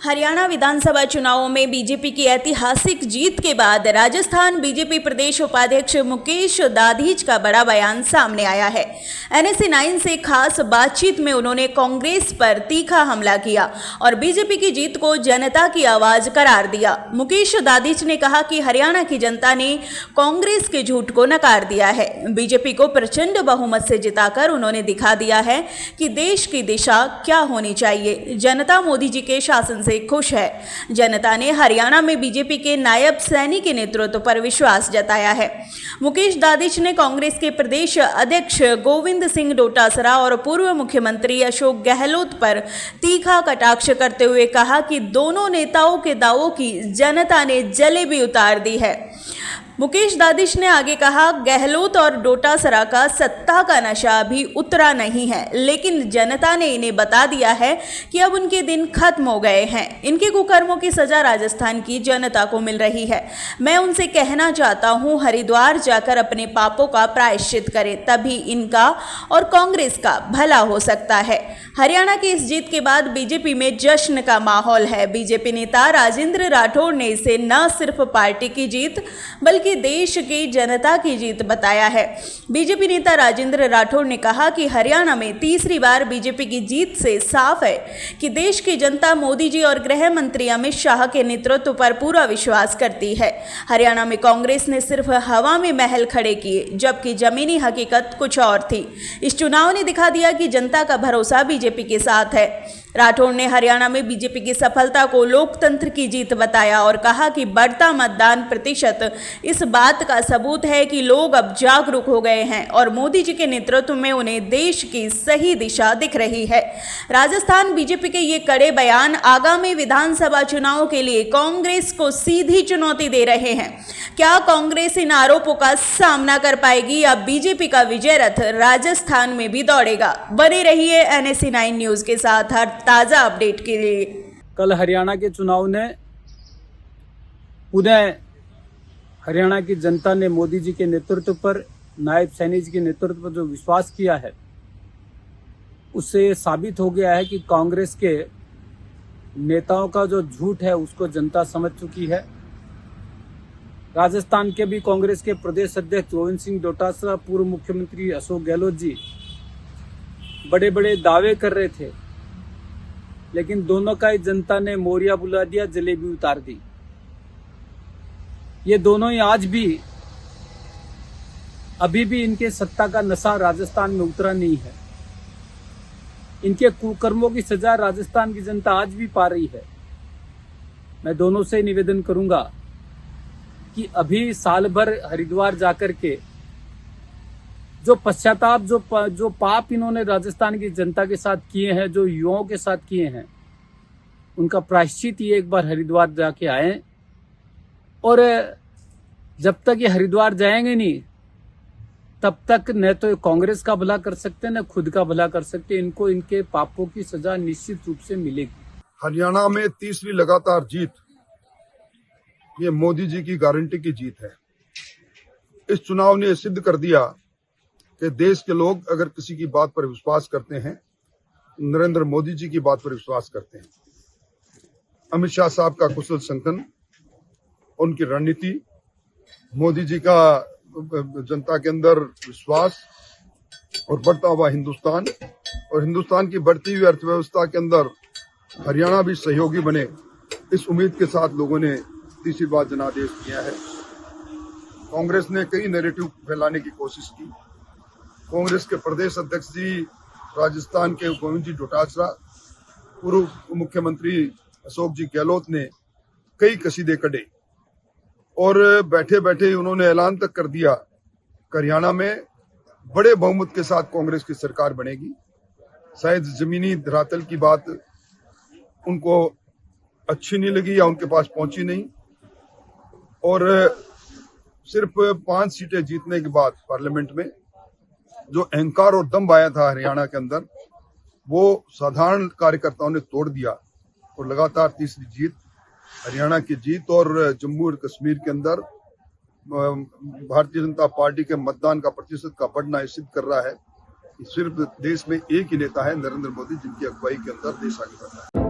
हरियाणा विधानसभा चुनावों में बीजेपी की ऐतिहासिक जीत के बाद राजस्थान बीजेपी प्रदेश उपाध्यक्ष मुकेश दाधीच का बड़ा बयान सामने आया है। NSE 9 से खास बातचीत में उन्होंने कांग्रेस पर तीखा हमला किया और बीजेपी की जीत को जनता की आवाज करार दिया। मुकेश दाधीच ने कहा कि हरियाणा की जनता ने कांग्रेस के झूठ को नकार दिया है। बीजेपी को प्रचंड बहुमत से जिताकर उन्होंने दिखा दिया है कि देश की दिशा क्या होनी चाहिए। जनता मोदी जी के शासन से खुश है। जनता ने हरियाणा में बीजेपी के नायब सैनी के नेतृत्व पर विश्वास जताया है। मुकेश दाधीच ने कांग्रेस के प्रदेश अध्यक्ष गोविंद सिंह डोटासरा और पूर्व मुख्यमंत्री अशोक गहलोत पर तीखा कटाक्ष करते हुए कहा कि दोनों नेताओं के दावों की जनता ने जलेबी उतार दी है। मुकेश दाधीच ने आगे कहा, गहलोत और डोटासरा का सत्ता का नशा अभी उतरा नहीं है, लेकिन जनता ने इन्हें बता दिया है कि अब उनके दिन खत्म हो गए हैं। इनके कुकर्मों की सजा राजस्थान की जनता को मिल रही है। मैं उनसे कहना चाहता हूं, हरिद्वार जाकर अपने पापों का प्रायश्चित करें, तभी इनका और कांग्रेस का भला हो सकता है। हरियाणा की इस जीत के बाद बीजेपी में जश्न का माहौल है। बीजेपी नेता राजेंद्र राठौड़ ने इसे न सिर्फ पार्टी की जीत बल्कि देश की जनता की जीत बताया है। बीजेपी नेता राजेंद्र राठौड़ ने कहा कि हरियाणा में तीसरी बार बीजेपी की जीत से साफ है कि देश की जनता मोदी जी और गृह मंत्री अमित शाह के नेतृत्व पर पूरा विश्वास करती है। हरियाणा में कांग्रेस ने सिर्फ हवा में महल खड़े किए, जबकि जमीनी हकीकत कुछ और थी। इस चुनाव ने दिखा दिया कि जनता का भरोसा बीजेपी के साथ है। राठौड़ ने हरियाणा में बीजेपी की सफलता को लोकतंत्र की जीत बताया और कहा कि बढ़ता मतदान प्रतिशत इस बात का सबूत है कि लोग अब जागरूक हो गए हैं और मोदी जी के नेतृत्व में उन्हें देश की सही दिशा दिख रही है। राजस्थान बीजेपी के ये कड़े बयान आगामी विधानसभा चुनाव के लिए कांग्रेस को सीधी चुनौती दे रहे हैं। क्या कांग्रेस इन आरोपों का सामना कर पाएगी या बीजेपी का विजय रथ राजस्थान में भी दौड़ेगा? बने रहिए NSE 9 न्यूज के साथ हर ताजा अपडेट के लिए। कल हरियाणा के चुनाव ने पुनः हरियाणा की जनता ने मोदी जी के नेतृत्व पर, नायब सैनी जी के नेतृत्व पर जो विश्वास किया है, उससे साबित हो गया है कि कांग्रेस के नेताओं का जो झूठ है उसको जनता समझ चुकी है। राजस्थान के भी कांग्रेस के प्रदेश अध्यक्ष गोविंद सिंह डोटासरा, पूर्व मुख्यमंत्री अशोक गहलोत जी बड़े बड़े दावे कर रहे थे, लेकिन दोनों का ही जनता ने मोरिया बुला दिया, जलेबी उतार दी। ये दोनों ही आज भी अभी भी इनके सत्ता का नशा राजस्थान में उतरा नहीं है। इनके कुकर्मों की सजा राजस्थान की जनता आज भी पा रही है। मैं दोनों से निवेदन करूंगा कि अभी साल भर हरिद्वार जाकर के जो पश्चाताप, जो पाप इन्होंने राजस्थान की जनता के साथ किए हैं, जो युवाओं के साथ किए हैं, उनका प्रायश्चित ये एक बार हरिद्वार जाके आए। और जब तक ये हरिद्वार जाएंगे नहीं, तब तक न तो कांग्रेस का भला कर सकते, न खुद का भला कर सकते। इनको इनके पापों की सजा निश्चित रूप से मिलेगी। हरियाणा में तीसरी लगातार जीत, ये मोदी जी की गारंटी की जीत है। इस चुनाव ने सिद्ध कर दिया कि देश के लोग अगर किसी की बात पर विश्वास करते हैं, नरेंद्र मोदी जी की बात पर विश्वास करते हैं। अमित शाह साहब का कुशल संकलन, उनकी रणनीति, मोदी जी का जनता के अंदर विश्वास और बढ़ता हुआ हिंदुस्तान, और हिंदुस्तान की बढ़ती हुई अर्थव्यवस्था के अंदर हरियाणा भी सहयोगी बने, इस उम्मीद के साथ लोगों ने तीसरी बार जनादेश किया है। कांग्रेस ने कई नैरेटिव फैलाने की कोशिश की। कांग्रेस के प्रदेश अध्यक्ष जी, राजस्थान के गोविंद जी डोटासरा, पूर्व मुख्यमंत्री अशोक जी गहलोत ने कई कसीदे कढ़े और बैठे बैठे उन्होंने ऐलान तक कर दिया कि हरियाणा में बड़े बहुमत के साथ कांग्रेस की सरकार बनेगी। शायद जमीनी धरातल की बात उनको अच्छी नहीं लगी या उनके पास पहुंची नहीं, और सिर्फ 5 सीटें जीतने के बाद पार्लियामेंट में जो अहंकार और दम आया था हरियाणा के अंदर, वो साधारण कार्यकर्ताओं ने तोड़ दिया और लगातार तीसरी जीत, हरियाणा की जीत। और जम्मू और कश्मीर के अंदर भारतीय जनता पार्टी के मतदान का प्रतिशत का बढ़ना सिद्ध कर रहा है कि सिर्फ देश में एक ही नेता है, नरेंद्र मोदी, जिनकी अगुवाई के अंदर देश आगे बढ़ रहा है।